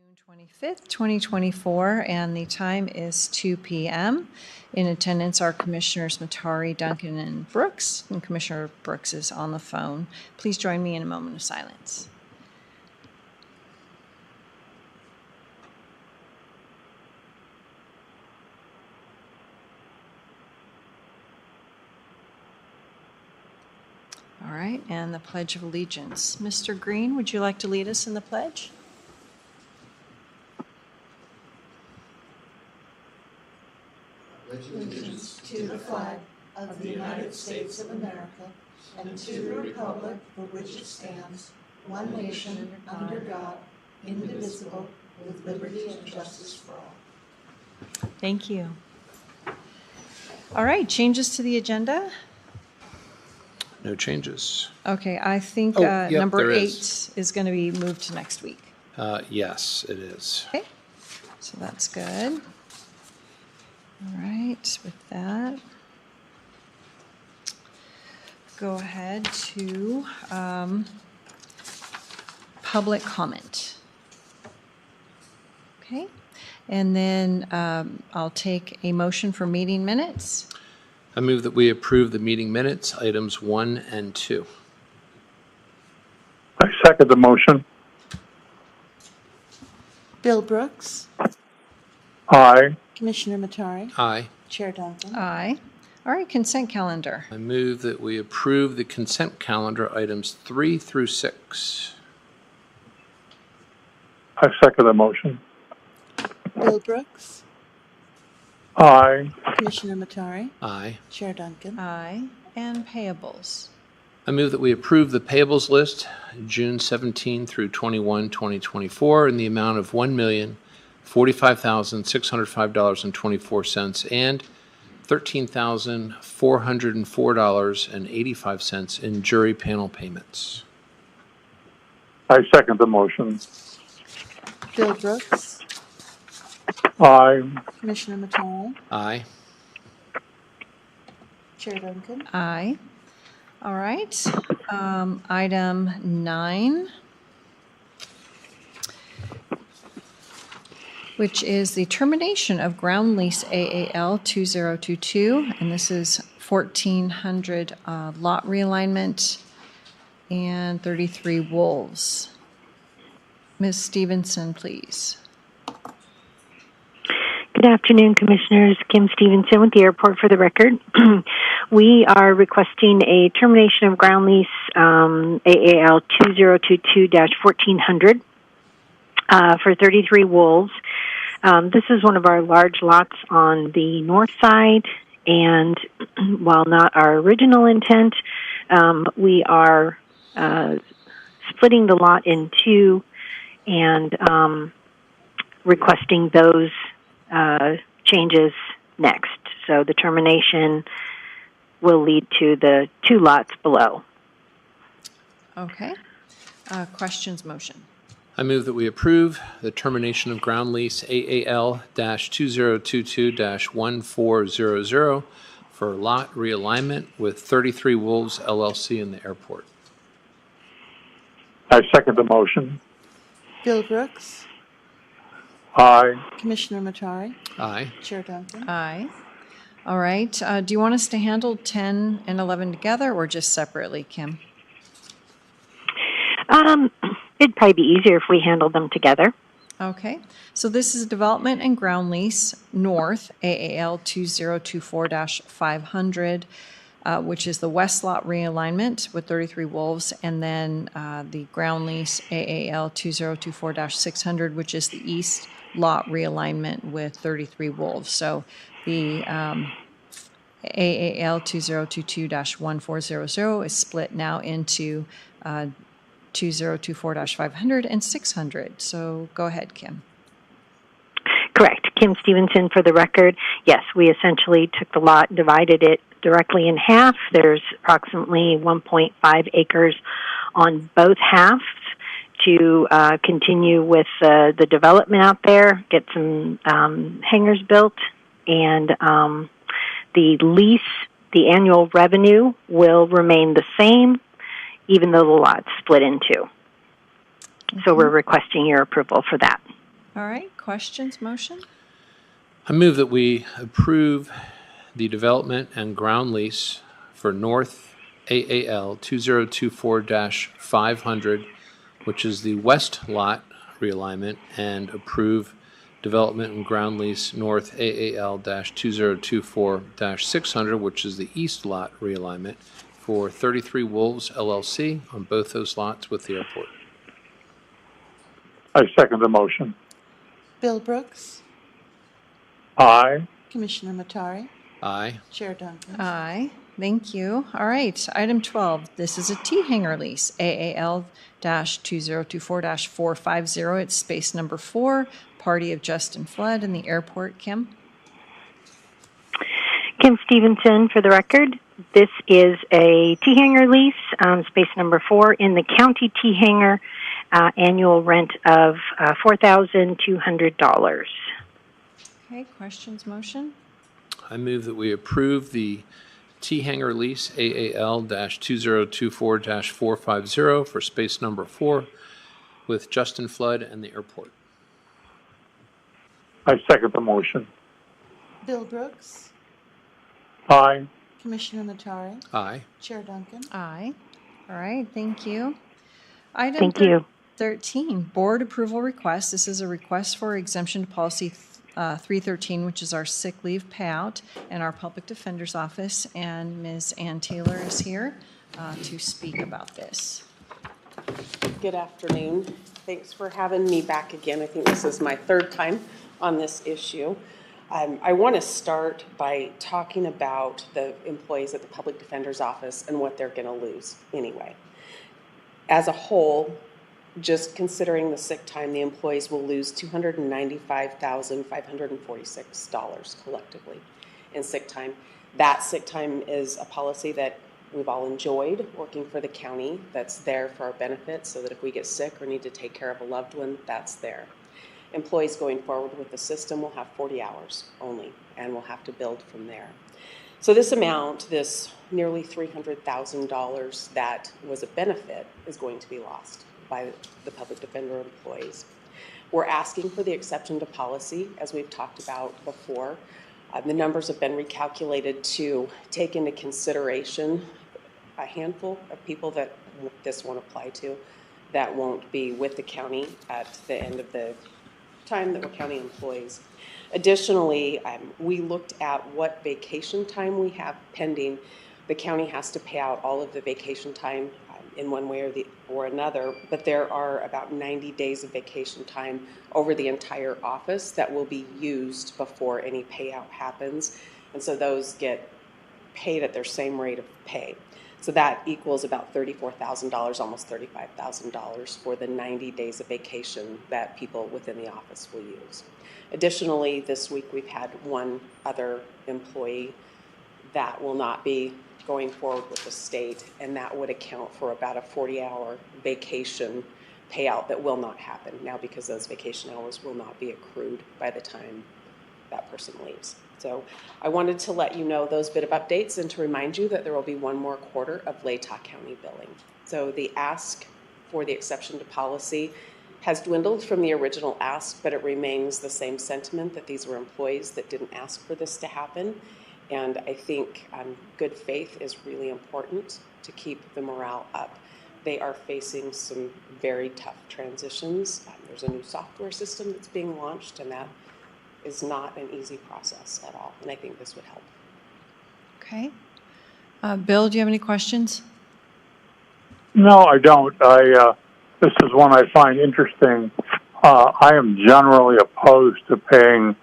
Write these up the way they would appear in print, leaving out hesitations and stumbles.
June 25th, 2024, and the time is 2 p.m. In attendance are Commissioners Matari, Duncan, and Brooks, and Commissioner Brooks is on the phone. Please join me in a moment of silence. All right, and the Pledge of Allegiance. Mr. Green, would you like to lead us in the pledge? Allegiance to the flag of the United States of America and to the republic for which it stands, one nation, under God, indivisible, with liberty and justice for all. Thank you. All right, changes to the agenda? No changes. Okay, I think Yep, number there 8 is going to be moved to next week. Yes, it is. Okay, so that's good. All right, with that, go ahead to public comment. Okay, and then I'll take a motion for meeting minutes. I move that we approve the meeting minutes, items 1 and 2. I second the motion. Bill Brooks, Aye. Commissioner Matari, Aye. Chair Duncan. Aye. All right, consent calendar. I move that we approve the consent calendar, items 3 through 6. I second the motion. Bill Brooks, Aye. Commissioner Matari, Aye. Chair Duncan. Aye. And payables. I move that we approve the payables list, June 17 through 21, 2024, in the amount of $1,045,605.24 and $13,404.85 in jury panel payments. I second the motion. Bill Brooks, Aye. Commissioner Matari, Aye. Chair Duncan. Aye. All right. Item 9, which is the termination of ground lease AAL 2022, and this is 1,400 lot realignment and 33 wolves. Ms. Stevenson, please. Good afternoon, Commissioners. Kim Stevenson with the airport for the record. We are requesting a termination of ground lease AAL 2022-1400 for 33 wolves. This is one of our large lots on the north side, and while not our original intent, we are splitting the lot in two and requesting those changes next. So the termination will lead to the two lots below. Okay. Questions, motion. I move that we approve the termination of ground lease AAL-2022-1400 for lot realignment with 33 Wolves LLC in the airport. I second the motion. Bill Brooks, Aye. Commissioner Matari, Aye. Chair Duncan. Aye. All right. Do you want us to handle 10 and 11 together or just separately, Kim? It'd probably be easier if we handled them together. Okay. So this is development and ground lease north, AAL 2024-500, which is the west lot realignment with 33 wolves, and then the ground lease AAL 2024-600, which is the east lot realignment with 33 wolves. So the AAL 2022-1400 is split now into 2024-500 and 600. So go ahead, Kim. Correct. Kim Stevenson for the record. Yes, we essentially took the lot, divided it directly in half. There's approximately 1.5 acres on both halves to continue with the development out there, get some hangars built, and the lease, the annual revenue will remain the same, even though the lot's split in two. So we're requesting your approval for that. All right, questions, motion? I move that we approve the development and ground lease for North AAL 2024-500, which is the west lot realignment, and approve development and ground lease North AAL-2024-600, which is the east lot realignment for 33 Wolves LLC on both those lots with the airport. I second the motion. Bill Brooks, Aye. Commissioner Matari, Aye. Chair Duncan. Aye, thank you. All right, item 12, this is a T-hanger lease, AAL-2024-450. It's space number 4, party of Justin Flood in the airport. Kim? Kim Stevenson for the record. This is a T-hanger lease, space number 4 in the county T-hanger, annual rent of $4,200. Okay, questions, motion? I move that we approve the T-hanger lease AAL-2024-450 for space number 4 with Justin Flood and the airport. I second the motion. Bill Brooks, Aye. Commissioner Matari, Aye. Chair Duncan. Aye. All right, thank you. Item Thank you. 13, board approval request. This is a request for exemption to policy 313, which is our sick leave payout, and our public defender's office. And Ms. Ann Taylor is here to speak about this. Good afternoon. Thanks for having me back again. I think this is my third time on this issue. I want to start by talking about the employees at the public defender's office and what they're going to lose anyway. As a whole, just considering the sick time, the employees will lose $295,546 collectively in sick time. That sick time is a policy that we've all enjoyed working for the county, that's there for our benefit so that if we get sick or need to take care of a loved one, that's there. Employees going forward with the system will have 40 hours only, and we'll have to build from there. So this amount, this nearly $300,000 that was a benefit, is going to be lost by the public defender employees. We're asking for the exception to policy, as we've talked about before. The numbers have been recalculated to take into consideration a handful of people that this won't apply to, that won't be with the county at the end of the time that we're county employees. Additionally, we looked at what vacation time we have pending. The county has to pay out all of the vacation time in one way or another, but there are about 90 days of vacation time over the entire office that will be used before any payout happens, and so those get paid at their same rate of pay. So that equals about $34,000, almost $35,000 for the 90 days of vacation that people within the office will use. Additionally, this week we've had one other employee that will not be going forward with the state, and that would account for about a 40-hour vacation payout that will not happen now because those vacation hours will not be accrued by the time that person leaves. So I wanted to let you know those bit of updates and to remind you that there will be one more quarter of Latah County billing. So the ask for the exception to policy has dwindled from the original ask, but it remains the same sentiment that these were employees that didn't ask for this to happen. And I think good faith is really important to keep the morale up. They are facing some very tough transitions. There's a new software system that's being launched, and that is not an easy process at all. And I think this would help. Okay. Bill, do you have any questions? No, I don't. This is one I find interesting. I am generally opposed to paying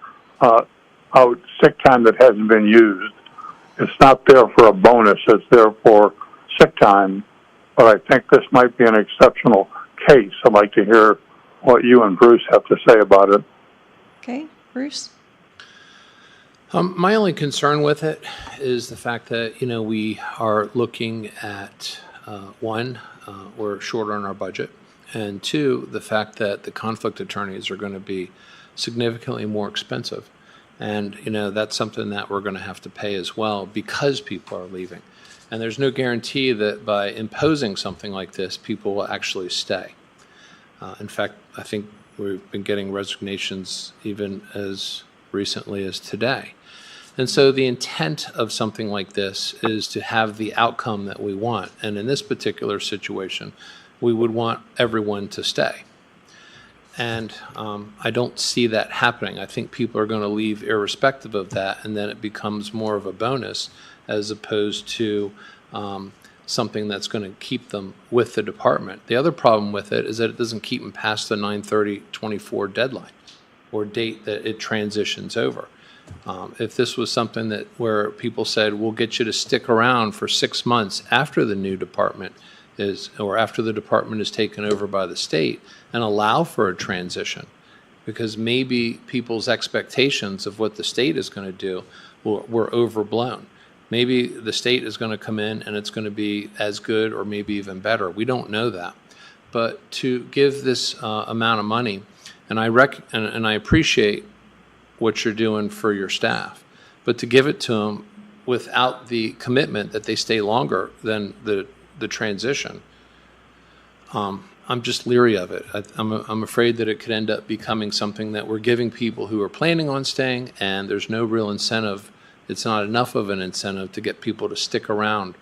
out sick time that hasn't been used. It's not there for a bonus, it's there for sick time. But I think this might be an exceptional case. I'd like to hear what you and Bruce have to say about it. Okay, Bruce? My only concern with it is the fact that, we are looking at, one, we're short on our budget, and two, the fact that the conflict attorneys are going to be significantly more expensive. And, that's something that we're going to have to pay as well because people are leaving. And there's no guarantee that by imposing something like this, people will actually stay. In fact, I think we've been getting resignations even as recently as today. And so the intent of something like this is to have the outcome that we want. And in this particular situation, we would want everyone to stay. And I don't see that happening. I think people are going to leave irrespective of that, and then it becomes more of a bonus as opposed to something that's going to keep them with the department. The other problem with it is that it doesn't keep them past the 9/30/24 deadline or date that it transitions over. If this was something that where people said, we'll get you to stick around for 6 months after the new department is, or after the department is taken over by the state, and allow for a transition, because maybe people's expectations of what the state is going to do were overblown. Maybe the state is going to come in and it's going to be as good or maybe even better. We don't know that. But to give this amount of money, and I appreciate what you're doing for your staff, but to give it to them without the commitment that they stay longer than the transition, I'm just leery of it. I'm afraid that it could end up becoming something that we're giving people who are planning on staying, and there's no real incentive. It's not enough of an incentive to get people to stick around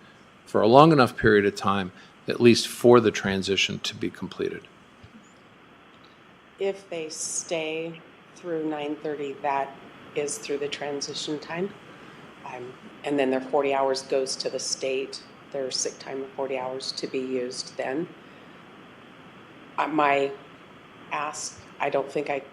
for a long enough period of time, at least for the transition to be completed. If they stay through 9:30, that is through the transition time. And then their 40 hours goes to the state, their sick time of 40 hours to be used then. My ask, I don't think I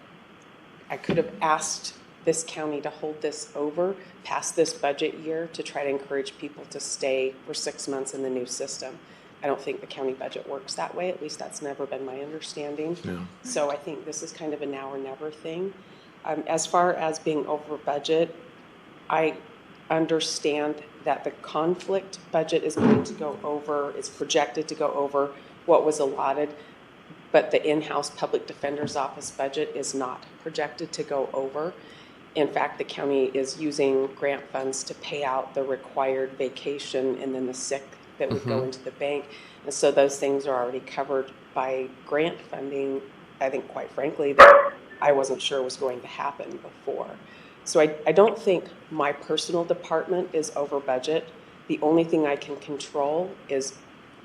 could have asked this county to hold this over past this budget year to try to encourage people to stay for 6 months in the new system. I don't think the county budget works that way. At least that's never been my understanding. Yeah. So I think this is kind of a now or never thing. As far as being over budget, I understand that the conflict budget is going to go over, is projected to go over what was allotted, but the in-house public defender's office budget is not projected to go over. In fact, the county is using grant funds to pay out the required vacation and then the sick that would go into the bank. And so those things are already covered by grant funding, I think, quite frankly, that I wasn't sure was going to happen before. So I don't think my personal department is over budget. The only thing I can control is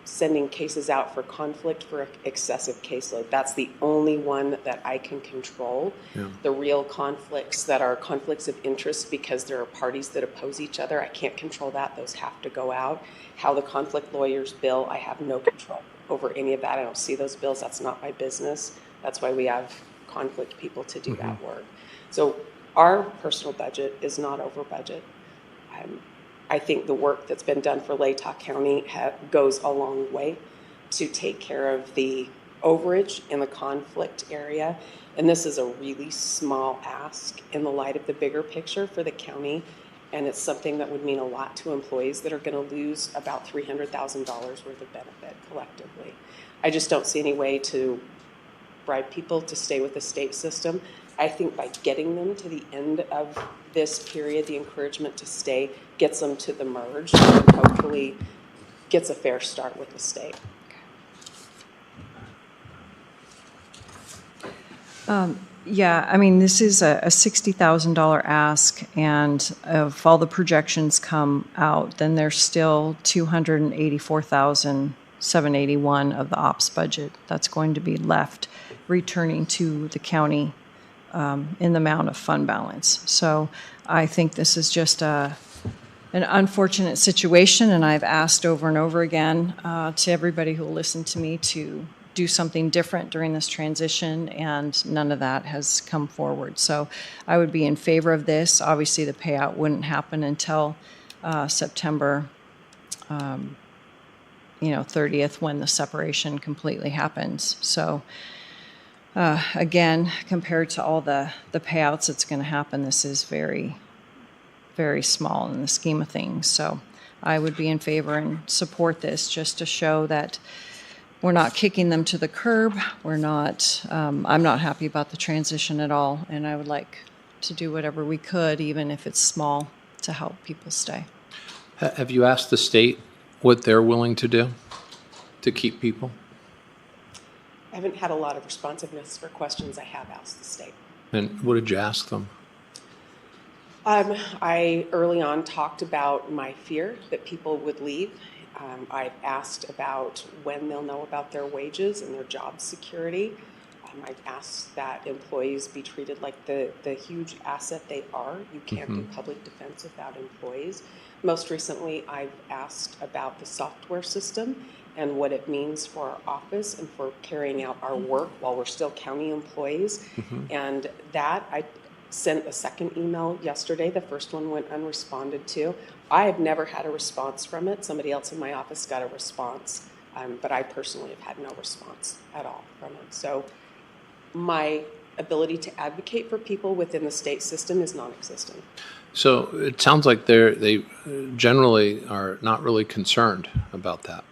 sending cases out for conflict for excessive caseload. That's the only one that I can control. Yeah. The real conflicts that are conflicts of interest because there are parties that oppose each other, I can't control that. Those have to go out. How the conflict lawyers bill, I have no control over any of that. I don't see those bills. That's not my business. That's why we have conflict people to do that work. So our personal budget is not over budget. I think the work that's been done for Latah County goes a long way to take care of the overage in the conflict area. And this is a really small ask in the light of the bigger picture for the county. And it's something that would mean a lot to employees that are going to lose about $300,000 worth of benefit collectively. I just don't see any way to bribe people to stay with the state system. I think by getting them to the end of this period, the encouragement to stay gets them to the merge and hopefully gets a fair start with the state. Yeah, I mean, this is a $60,000 ask, and if all the projections come out, then there's still $284,781 of the ops budget that's going to be left returning to the county in the amount of fund balance. So I think this is just an unfortunate situation, and I've asked over and over again to everybody who will listen to me to do something different during this transition, and none of that has come forward. So I would be in favor of this. Obviously, the payout wouldn't happen until September 30th, when the separation completely happens. So again, compared to all the payouts that's going to happen, this is very, very small in the scheme of things. So I would be in favor and support this, just to show that we're not kicking them to the curb. We're not, I'm not happy about the transition at all, and I would like to do whatever we could, even if it's small, to help people stay. Have you asked the state what they're willing to do to keep people? I haven't had a lot of responsiveness for questions I have asked the state. And what did you ask them? I early on talked about my fear that people would leave. I've asked about when they'll know about their wages and their job security. I've asked that employees be treated like the huge asset they are. You can't do public defense without employees. Most recently, I've asked about the software system and what it means for our office and for carrying out our work while we're still county employees. And that, I sent a second email yesterday. The first one went unresponded to. I have never had a response from it. Somebody else in my office got a response, but I personally have had no response at all from it. So my ability to advocate for people within the state system is non-existent. So it sounds like they generally are not really concerned about that,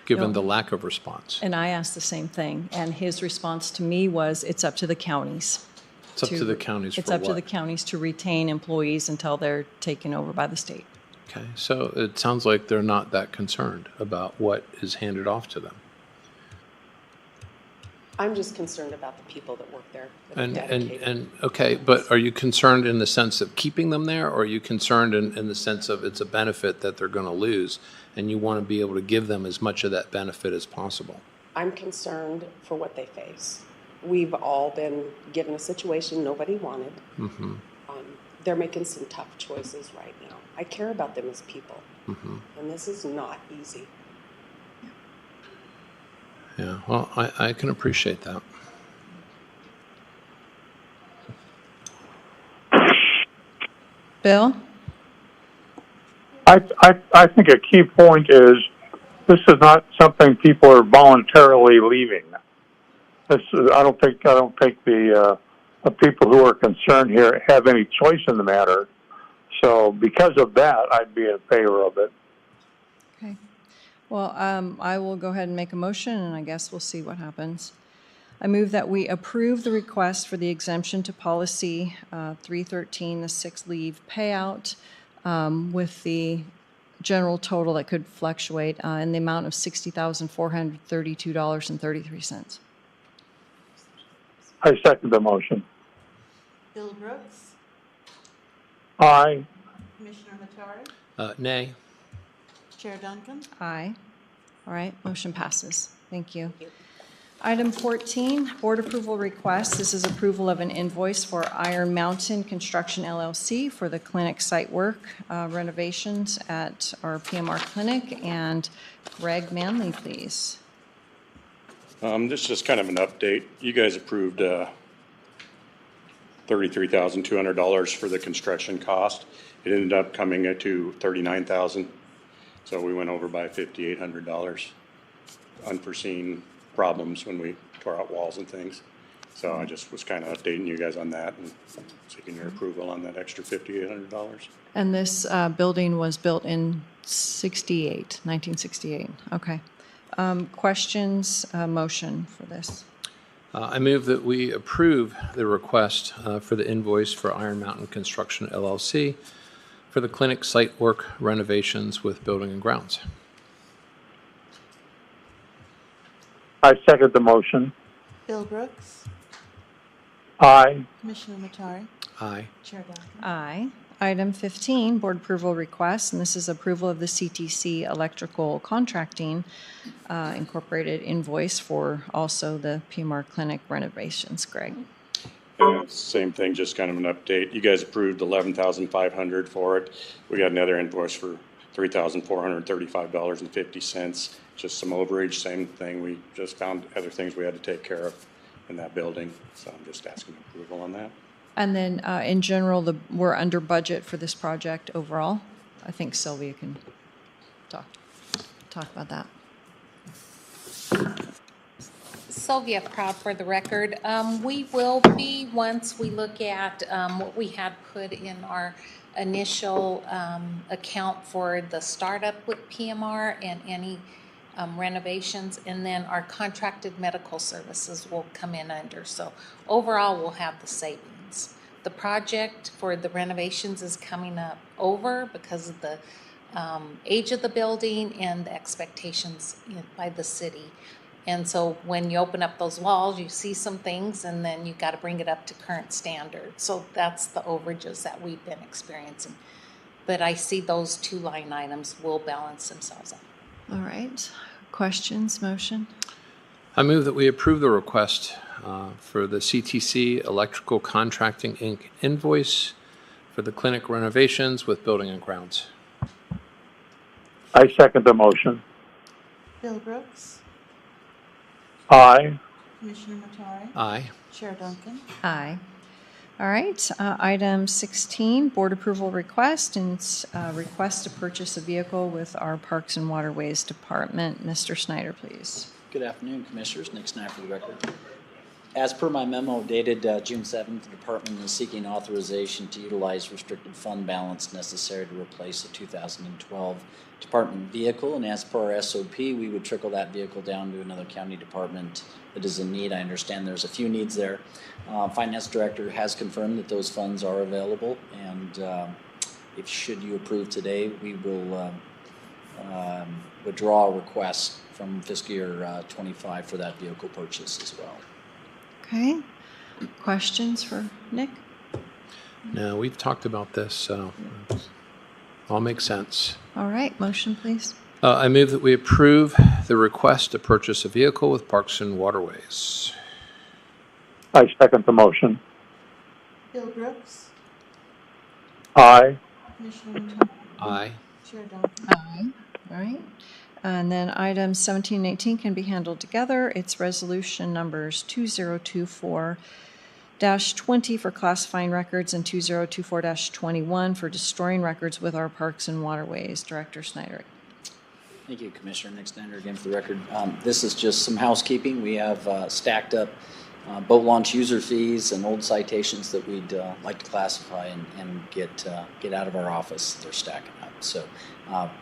given No. the lack of response. And I asked the same thing, and his response to me was, it's up to the counties. It's up to the counties It's for up to what? the counties to retain employees until they're taken over by the state. Okay, so it sounds like they're not that concerned about what is handed off to them. I'm just concerned about the people that work there, that are dedicated. And okay, but are you concerned in the sense of keeping them there, or are you concerned in the sense of it's a benefit that they're going to lose, and you want to be able to give them as much of that benefit as possible? I'm concerned for what they face. We've all been given a situation nobody wanted. They're making some tough choices right now. I care about them as people, and this is not easy. Yeah, well, I can appreciate that. Bill? I think a key point is this is not something people are voluntarily leaving. This is, I don't think the people who are concerned here have any choice in the matter. So because of that, I'd be in favor of it. Okay. Well, I will go ahead and make a motion, and I guess we'll see what happens. I move that we approve the request for the exemption to policy 313, the sick leave payout, with the general total that could fluctuate in the amount of $60,432.33. I second the motion. Bill Brooks, Aye. Commissioner Matari, Nay. Chair Duncan. Aye. All right, motion passes. Thank you. Item 14, board approval request. This is approval of an invoice for Iron Mountain Construction LLC for the clinic site work renovations at our PMR clinic. And Greg Manley, please. This is just kind of an update. You guys approved $33,200 for the construction cost. It ended up coming to $39,000, so we went over by $5,800. Unforeseen problems when we tore out walls and things. So I just was kind of updating you guys on that and seeking your approval on that extra $5,800. And this building was built in 1968. Okay. Questions, motion for this? I move that we approve the request for the invoice for Iron Mountain Construction LLC for the clinic site work renovations with building and grounds. I second the motion. Bill Brooks, Aye. Commissioner Matari, Aye. Chair Duncan. Aye. Item 15, board approval request, and this is approval of the CTC Electrical Contracting Incorporated invoice for also the PMR clinic renovations. Greg? Same thing, just kind of an update. You guys approved $11,500 for it. We got another invoice for $3,435.50. Just some overage, same thing. We just found other things we had to take care of in that building, so I'm just asking approval on that. And then in general, we're under budget for this project overall. I think Sylvia can talk about that. Sylvia Proud for the record. We will be, once we look at what we had put in our initial account for the startup with PMR and any renovations, and then our contracted medical services will come in under. So overall, we'll have the savings. The project for the renovations is coming up over because of the age of the building and the expectations by the city. And so when you open up those walls, you see some things, and then you got to bring it up to current standards. So that's the overages that we've been experiencing. But I see those two line items will balance themselves out. All right. Questions, motion? I move that we approve the request for the CTC Electrical Contracting Inc. invoice for the clinic renovations with building and grounds. I second the motion. Bill Brooks, Aye. Commissioner Matari, Aye. Chair Duncan. Aye. All right, item 16, board approval request, and it's request to purchase a vehicle with our Parks and Waterways Department. Mr. Snyder, please. Good afternoon, Commissioners. Nick Snyder for the record. As per my memo dated June 7th, the Department is seeking authorization to utilize restricted fund balance necessary to replace a 2012 Department vehicle. And as per our SOP, we would trickle that vehicle down to another county department that is in need. I understand there's a few needs there. Finance Director has confirmed that those funds are available, and if should you approve today, we will withdraw a request from fiscal year 25 for that vehicle purchase as well. Okay. Questions for Nick? No, we've talked about this, so all makes sense. All right, motion, please. I move that we approve the request to purchase a vehicle with Parks and Waterways. I second the motion. Bill Brooks, Aye. Commissioner Matari, Aye. Chair Duncan. Aye. All right. And then items 17 and 18 can be handled together. It's resolution numbers 2024-20 for classifying records and 2024-21 for destroying records with our Parks and Waterways. Director Snyder. Thank you, Commissioner. Nick Snyder again for the record. This is just some housekeeping. We have stacked up boat launch user fees and old citations that we'd like to classify and get out of our office. They're stacking up. So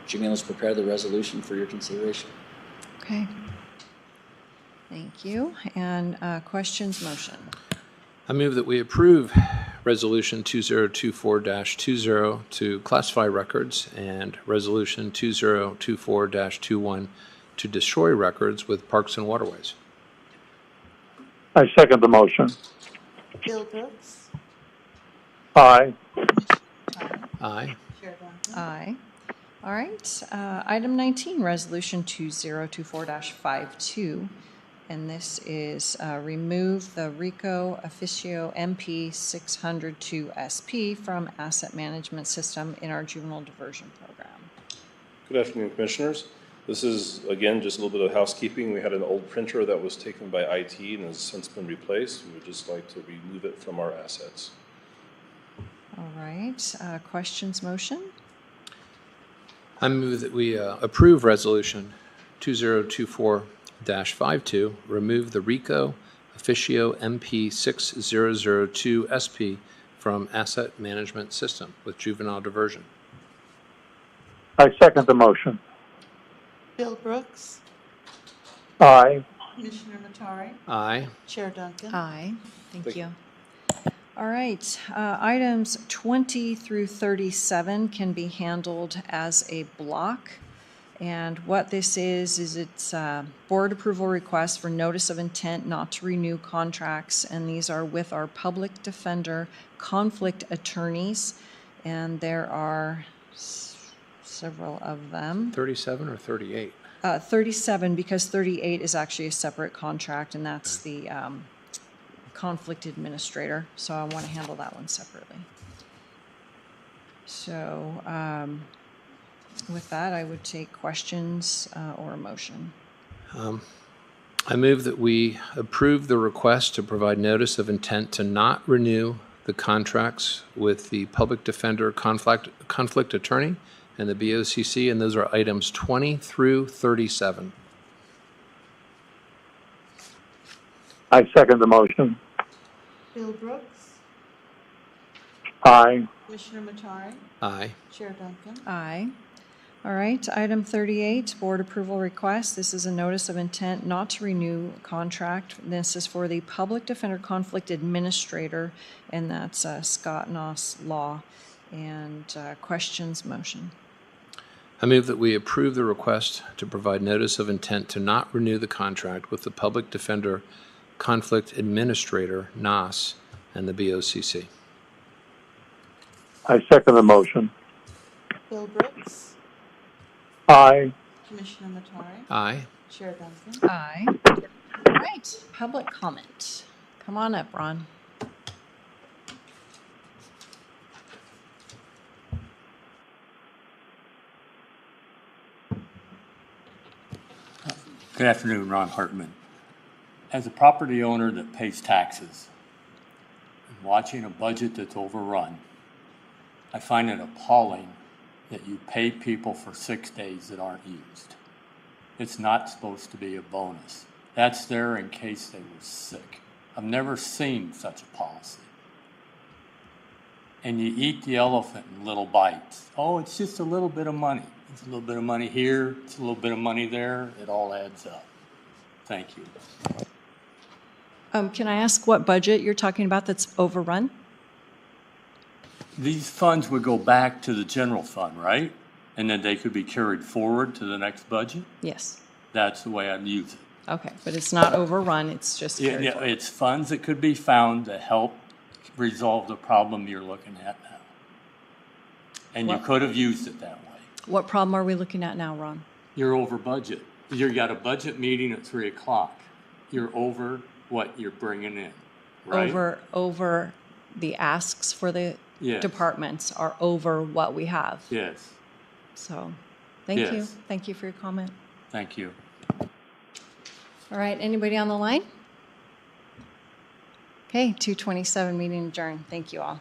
Juvenile has prepared the resolution for your consideration. Okay. Thank you. And questions, motion. I move that we approve Resolution 2024-20 to classify records and Resolution 2024-21 to destroy records with Parks and Waterways. I second the motion. Bill Brooks, Aye. Commissioner Matari, Aye. Chair Duncan. Aye. All right. Item 19, Resolution 2024-52. And this is remove the Ricoh Aficio MP 602 SP from Asset Management System in our Juvenile Diversion Program. Good afternoon, Commissioners. This is, again, just a little bit of housekeeping. We had an old printer that was taken by IT and has since been replaced. We would just like to remove it from our assets. All right. Questions, motion? I move that we approve Resolution 2024-52, remove the Ricoh Aficio MP 6002 SP from Asset Management System with Juvenile Diversion. I second the motion. Bill Brooks, Aye. Commissioner Matari, Aye. Chair Duncan. Aye. Thank Thank you. All right. Items 20 through 37 can be handled as a block. And what this is it's a board approval request for notice of intent not to renew contracts. And these are with our public defender conflict attorneys. And there are several of them. 37 or 38? 37, because 38 is actually a separate contract, and that's the conflict administrator. So I want to handle that one separately. So with that, I would take questions or a motion. I move that we approve the request to provide notice of intent to not renew the contracts with the public defender conflict attorney and the BOCC, and those are items 20 through 37. I second the motion. Bill Brooks, Aye. Commissioner Matari, Aye. Chair Duncan. Aye. All right, item 38, board approval request. This is a notice of intent not to renew contract. This is for the public defender conflict administrator, and that's Scott Nass Law. And questions, motion. I move that we approve the request to provide notice of intent to not renew the contract with the Public Defender Conflict Administrator, Nass, and the BOCC. I second the motion. Bill Brooks, Aye. Commissioner Matari, Aye. Chair Duncan. Aye. All right, public comment. Come on up, Ron. Good afternoon, Ron Hartman. As a property owner that pays taxes and watching a budget that's overrun, I find it appalling that you pay people for 6 days that aren't used. It's not supposed to be a bonus. That's there in case they were sick. I've never seen such a policy. And you eat the elephant in little bites. Oh, it's just a little bit of money. It's a little bit of money here, it's a little bit of money there. It all adds up. Thank you. Can I ask what budget you're talking about that's overrun? These funds would go back to the general fund, right? And then they could be carried forward to the next budget? Yes. That's the way I'd use it. Okay, but it's not overrun, it's just carried Yeah, forward. it's funds that could be found to help resolve the problem you're looking at now. And you Well- could have used it that way. What problem are we looking at now, Ron? You're over budget. You got a budget meeting at 3 o'clock. You're over what you're bringing in, right? Over the asks for the Yes. departments are over what we have. Yes, So, thank you. Yes. Thank you for your comment. thank you. All right, anybody on the line? Okay, 2:27, meeting adjourned. Thank you all.